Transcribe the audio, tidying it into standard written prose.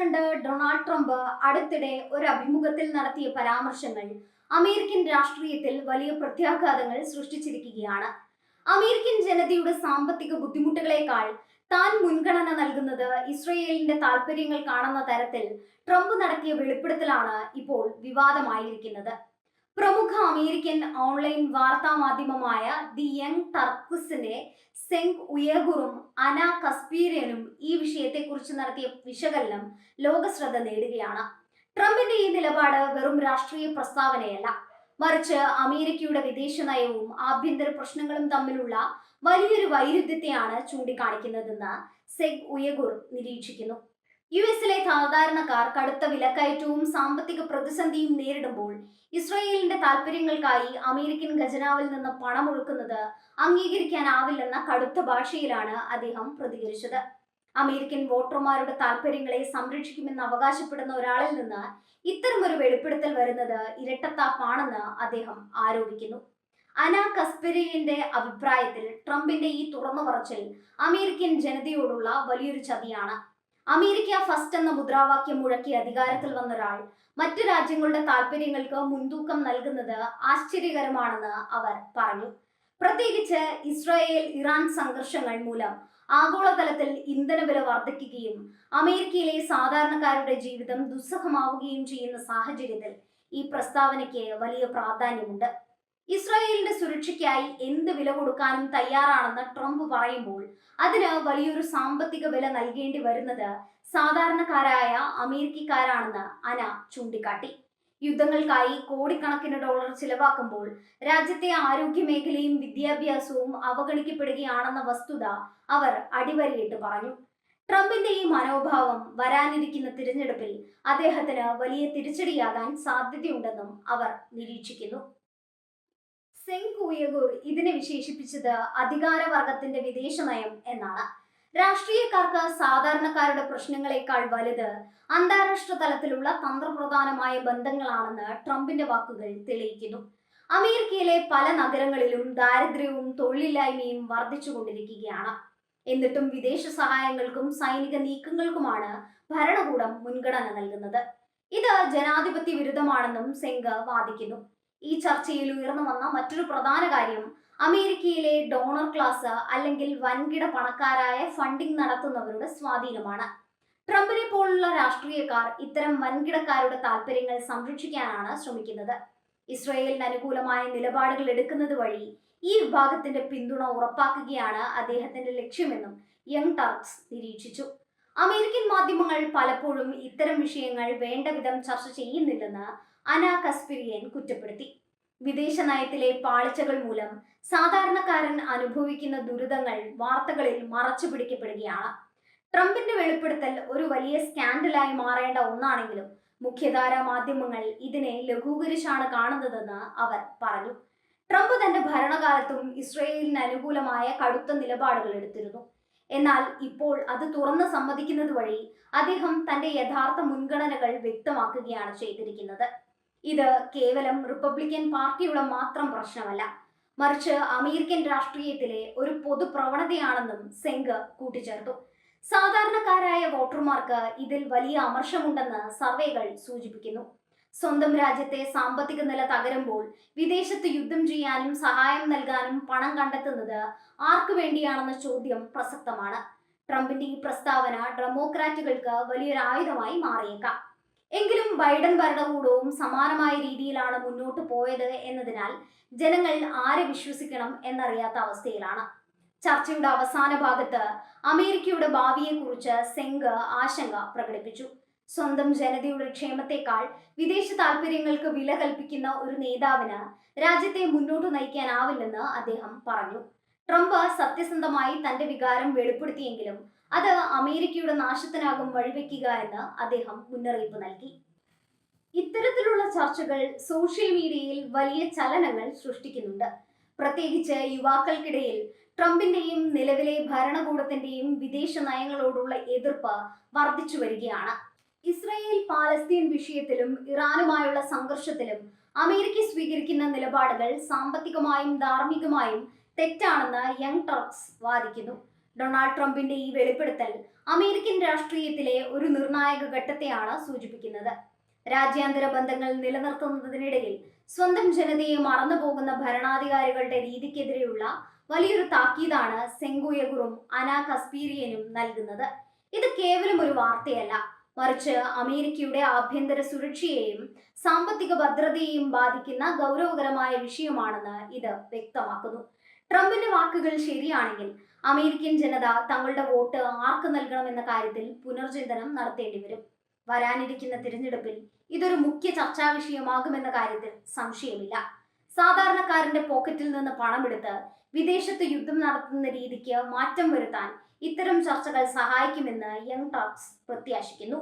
President Donald Trump അടുത്തിടെ ഒരു അഭിമുഖത്തിൽ നടത്തിയ പരാമർശങ്ങൾ അമേരിക്കൻ രാഷ്ട്രീയത്തിൽ വലിയ പ്രത്യാഘാതങ്ങൾ സൃഷ്ടിച്ചിരിക്കുകയാണ്. അമേരിക്കൻ ജനതയുടെ സാമ്പത്തിക ബുദ്ധിമുട്ടുകളേക്കാൾ താൻ മുൻഗണന നൽകുന്നത് ഇസ്രയേലിന്റെ താല്പര്യങ്ങൾ കാണുന്ന തരത്തിൽ ട്രംപ് നടത്തിയ വെളിപ്പെടുത്തലാണ് ഇപ്പോൾ വിവാദമായിരിക്കുന്നത്. പ്രമുഖ അമേരിക്കൻ ഓൺലൈൻ വാർത്താ മാധ്യമമായ ദി യങ് ടർക്സിന്റെ സെങ് ഉയഗുറും അന കസ്പീരിയനും ഈ വിഷയത്തെക്കുറിച്ച് നടത്തിയ വിശകലനം ലോകശ്രദ്ധ നേടുകയാണ്. ട്രംപിന്റെ ഈ നിലപാട് വെറും രാഷ്ട്രീയ പ്രസ്താവനയല്ല, മറിച്ച് അമേരിക്കയുടെ വിദേശ നയവും ആഭ്യന്തര പ്രശ്നങ്ങളും തമ്മിലുള്ള വലിയൊരു വൈരുദ്ധ്യത്തെയാണ് ചൂണ്ടിക്കാണിക്കുന്നതെന്ന് സെഗ് ഉയഗുർ നിരീക്ഷിക്കുന്നു. യുഎസിലെ സാധാരണക്കാർ കടുത്ത വിലക്കയറ്റവും സാമ്പത്തിക പ്രതിസന്ധിയും നേരിടുമ്പോൾ ഇസ്രയേലിന്റെ താല്പര്യങ്ങൾക്കായി അമേരിക്കൻ ഖജനാവിൽ നിന്ന് പണമൊഴുക്കുന്നത് അംഗീകരിക്കാനാവില്ലെന്ന കടുത്ത ഭാഷയിലാണ് അദ്ദേഹം പ്രതികരിച്ചത്. അമേരിക്കൻ വോട്ടർമാരുടെ താല്പര്യങ്ങളെ സംരക്ഷിക്കുമെന്ന് അവകാശപ്പെടുന്ന ഒരാളിൽ നിന്ന് ഇത്തരമൊരു വെളിപ്പെടുത്തൽ വരുന്നത് ഇരട്ടത്താപ്പാണെന്ന് അദ്ദേഹം ആരോപിക്കുന്നു. അന കസ്പെരിയന്റെ അഭിപ്രായത്തിൽ ട്രംപിന്റെ ഈ തുറന്നു പറച്ചിൽ അമേരിക്കൻ ജനതയോടുള്ള വലിയൊരു ചതിയാണ്. അമേരിക്ക ഫസ്റ്റ് എന്ന മുദ്രാവാക്യം മുഴക്കി അധികാരത്തിൽ വന്ന ഒരാൾ മറ്റു രാജ്യങ്ങളുടെ താല്പര്യങ്ങൾക്ക് മുൻതൂക്കം നൽകുന്നത് ആശ്ചര്യകരമാണെന്ന് അവർ പറഞ്ഞു. പ്രത്യേകിച്ച് ഇസ്രായേൽ ഇറാൻ സംഘർഷങ്ങൾ മൂലം ആഗോളതലത്തിൽ ഇന്ധനവില വർദ്ധിക്കുകയും അമേരിക്കയിലെ സാധാരണക്കാരുടെ ജീവിതം ദുസ്സഹമാവുകയും ചെയ്യുന്ന സാഹചര്യത്തിൽ ഈ പ്രസ്താവനയ്ക്ക് വലിയ പ്രാധാന്യമുണ്ട്. ഇസ്രായേലിന്റെ സുരക്ഷയ്ക്കായി എന്ത് വില കൊടുക്കാനും തയ്യാറാണെന്ന് ട്രംപ് പറയുമ്പോൾ അതിന് വലിയൊരു സാമ്പത്തിക വില നൽകേണ്ടി വരുന്നത് സാധാരണക്കാരായ അമേരിക്കക്കാരാണെന്ന് അന ചൂണ്ടിക്കാട്ടി. യുദ്ധങ്ങൾക്കായി കോടിക്കണക്കിന് ഡോളർ ചിലവാക്കുമ്പോൾ രാജ്യത്തെ ആരോഗ്യ മേഖലയും വിദ്യാഭ്യാസവും അവഗണിക്കപ്പെടുകയാണെന്ന വസ്തുത അവർ അടിവരയിട്ട് പറഞ്ഞു. ട്രംപിന്റെ ഈ മനോഭാവം വരാനിരിക്കുന്ന തിരഞ്ഞെടുപ്പിൽ അദ്ദേഹത്തിന് വലിയ തിരിച്ചടിയാകാൻ സാധ്യതയുണ്ടെന്നും അവർ നിരീക്ഷിക്കുന്നു. സെങ് ഉയഗുർ ഇതിനെ വിശേഷിപ്പിച്ചത് അധികാരവർഗത്തിന്റെ വിദേശ നയം എന്നാണ്. രാഷ്ട്രീയക്കാർക്ക് സാധാരണക്കാരുടെ പ്രശ്നങ്ങളെക്കാൾ വലുത് അന്താരാഷ്ട്ര തലത്തിലുള്ള തന്ത്രപ്രധാനമായ ബന്ധങ്ങളാണെന്ന് ട്രംപിന്റെ വാക്കുകൾ തെളിയിക്കുന്നു. അമേരിക്കയിലെ പല നഗരങ്ങളിലും ദാരിദ്ര്യവും തൊഴിലില്ലായ്മയും വർദ്ധിച്ചുകൊണ്ടിരിക്കുകയാണ്. എന്നിട്ടും വിദേശ സഹായങ്ങൾക്കും സൈനിക നീക്കങ്ങൾക്കുമാണ് ഭരണകൂടം മുൻഗണന നൽകുന്നത്. ഇത് ജനാധിപത്യ വിരുദ്ധമാണെന്നും സെങ് വാദിക്കുന്നു. ഈ ചർച്ചയിൽ ഉയർന്നു വന്ന മറ്റൊരു പ്രധാന കാര്യം അമേരിക്കയിലെ ഡോണർ ക്ലാസ് അല്ലെങ്കിൽ വൻകിട പണക്കാരായ ഫണ്ടിംഗ് നടത്തുന്നവരുടെ സ്വാധീനമാണ്. ട്രംപിനെ പോലുള്ള രാഷ്ട്രീയക്കാർ ഇത്തരം വൻകിടക്കാരുടെ താല്പര്യങ്ങൾ സംരക്ഷിക്കാനാണ് ശ്രമിക്കുന്നത്. ഇസ്രയേലിന് അനുകൂലമായ നിലപാടുകൾ എടുക്കുന്നത് വഴി ഈ വിഭാഗത്തിന്റെ പിന്തുണ ഉറപ്പാക്കുകയാണ് അദ്ദേഹത്തിന്റെ ലക്ഷ്യമെന്നും യങ് ടർക്സ് നിരീക്ഷിച്ചു. അമേരിക്കൻ മാധ്യമങ്ങൾ പലപ്പോഴും ഇത്തരം വിഷയങ്ങൾ വേണ്ട വിധം ചർച്ച ചെയ്യുന്നില്ലെന്ന് അന കസ്പെരിയൻ കുറ്റപ്പെടുത്തി. വിദേശ നയത്തിലെ പാളിച്ചകൾ മൂലം സാധാരണക്കാരൻ അനുഭവിക്കുന്ന ദുരിതങ്ങൾ വാർത്തകളിൽ മറച്ചു പിടിക്കപ്പെടുകയാണ്. ട്രംപിന്റെ വെളിപ്പെടുത്തൽ ഒരു വലിയ സ്കാൻഡലായി മാറേണ്ട ഒന്നാണെങ്കിലും മുഖ്യധാരാ മാധ്യമങ്ങൾ ഇതിനെ ലഘൂകരിച്ചാണ് കാണുന്നതെന്ന് അവർ പറഞ്ഞു. ട്രംപ് തന്റെ ഭരണകാലത്തും ഇസ്രയേലിന് അനുകൂലമായ കടുത്ത നിലപാടുകൾ എടുത്തിരുന്നു. എന്നാൽ ഇപ്പോൾ അത് തുറന്ന് സമ്മതിക്കുന്നത് വഴി അദ്ദേഹം തന്റെ യഥാർത്ഥ മുൻഗണനകൾ വ്യക്തമാക്കുകയാണ് ചെയ്തിരിക്കുന്നത്. ഇത് കേവലം റിപ്പബ്ലിക്കൻ പാർട്ടിയുടെ മാത്രം പ്രശ്നമല്ല, മറിച്ച് അമേരിക്കൻ രാഷ്ട്രീയത്തിലെ ഒരു പൊതു പ്രവണതയാണെന്നും സെങ് കൂട്ടിച്ചേർത്തു. സാധാരണക്കാരായ വോട്ടർമാർക്ക് ഇതിൽ വലിയ അമർഷമുണ്ടെന്ന് സർവേകൾ സൂചിപ്പിക്കുന്നു. സ്വന്തം രാജ്യത്തെ സാമ്പത്തിക നില തകരുമ്പോൾ വിദേശത്ത് യുദ്ധം ചെയ്യാനും സഹായം നൽകാനും പണം കണ്ടെത്തുന്നത് ആർക്കു വേണ്ടിയാണെന്ന ചോദ്യം പ്രസക്തമാണ്. ട്രംപിന്റെ ഈ പ്രസ്താവന ഡെമോക്രാറ്റുകൾക്ക് വലിയൊരു ആയുധമായി മാറിയേക്കാം. എങ്കിലും ബൈഡൻ ഭരണകൂടവും സമാനമായ രീതിയിലാണ് മുന്നോട്ട് പോയത് എന്നതിനാൽ ജനങ്ങൾ ആരെ വിശ്വസിക്കണം എന്നറിയാത്ത അവസ്ഥയിലാണ്. ചർച്ചയുടെ അവസാന ഭാഗത്ത് അമേരിക്കയുടെ ഭാവിയെക്കുറിച്ച് സെങ് ആശങ്ക പ്രകടിപ്പിച്ചു. സ്വന്തം ജനതയുടെ ക്ഷേമത്തെക്കാൾ വിദേശ താല്പര്യങ്ങൾക്ക് വില കൽപ്പിക്കുന്ന ഒരു നേതാവിന് രാജ്യത്തെ മുന്നോട്ട് നയിക്കാനാവില്ലെന്ന് അദ്ദേഹം പറഞ്ഞു. ട്രംപ് സത്യസന്ധമായി തന്റെ വികാരം വെളിപ്പെടുത്തിയെങ്കിലും അത് അമേരിക്കയുടെ നാശത്തിനാകും വഴിവെക്കുക എന്ന് അദ്ദേഹം മുന്നറിയിപ്പ് നൽകി. ഇത്തരത്തിലുള്ള ചർച്ചകൾ സോഷ്യൽ മീഡിയയിൽ വലിയ ചലനങ്ങൾ സൃഷ്ടിക്കുന്നുണ്ട്. പ്രത്യേകിച്ച് യുവാക്കൾക്കിടയിൽ ട്രംപിന്റെയും നിലവിലെ ഭരണകൂടത്തിന്റെയും വിദേശ നയങ്ങളോടുള്ള എതിർപ്പ് വർദ്ധിച്ചു വരികയാണ്. ഇസ്രായേൽ പാലസ്തീൻ വിഷയത്തിലും ഇറാനുമായുള്ള സംഘർഷത്തിലും അമേരിക്ക സ്വീകരിക്കുന്ന നിലപാടുകൾ സാമ്പത്തികമായും ധാർമ്മികമായും തെറ്റാണെന്ന് യങ് ടർക്സ് വാദിക്കുന്നു. ഡൊണാൾഡ് ട്രംപിന്റെ ഈ വെളിപ്പെടുത്തൽ അമേരിക്കൻ രാഷ്ട്രീയത്തിലെ ഒരു നിർണായക ഘട്ടത്തെയാണ് സൂചിപ്പിക്കുന്നത്. രാജ്യാന്തര ബന്ധങ്ങൾ നിലനിർത്തുന്നതിനിടയിൽ സ്വന്തം ജനതയെ മറന്നുപോകുന്ന ഭരണാധികാരികളുടെ രീതിക്കെതിരെയുള്ള വലിയൊരു താക്കീതാണ് സെങ്കുയഗുറും അന കസ്പീരിയനും നൽകുന്നത്. ഇത് കേവലം ഒരു വാർത്തയല്ല, മറിച്ച് അമേരിക്കയുടെ ആഭ്യന്തര സുരക്ഷയെയും സാമ്പത്തിക ഭദ്രതയെയും ബാധിക്കുന്ന ഗൗരവകരമായ വിഷയമാണെന്ന് ഇത് വ്യക്തമാക്കുന്നു. ട്രംപിന്റെ വാക്കുകൾ ശരിയാണെങ്കിൽ അമേരിക്കൻ ജനത തങ്ങളുടെ വോട്ട് ആർക്ക് നൽകണമെന്ന കാര്യത്തിൽ പുനർചിന്തനം നടത്തേണ്ടി വരും. വരാനിരിക്കുന്ന തിരഞ്ഞെടുപ്പിൽ ഇതൊരു മുഖ്യ ചർച്ചാ വിഷയമാകുമെന്ന കാര്യത്തിൽ സംശയമില്ല. സാധാരണക്കാരന്റെ പോക്കറ്റിൽ നിന്ന് പണമെടുത്ത് വിദേശത്ത് യുദ്ധം നടത്തുന്ന രീതിക്ക് മാറ്റം വരുത്താൻ ഇത്തരം ചർച്ചകൾ സഹായിക്കുമെന്ന് യങ് ടർക്സ് പ്രത്യാശിക്കുന്നു.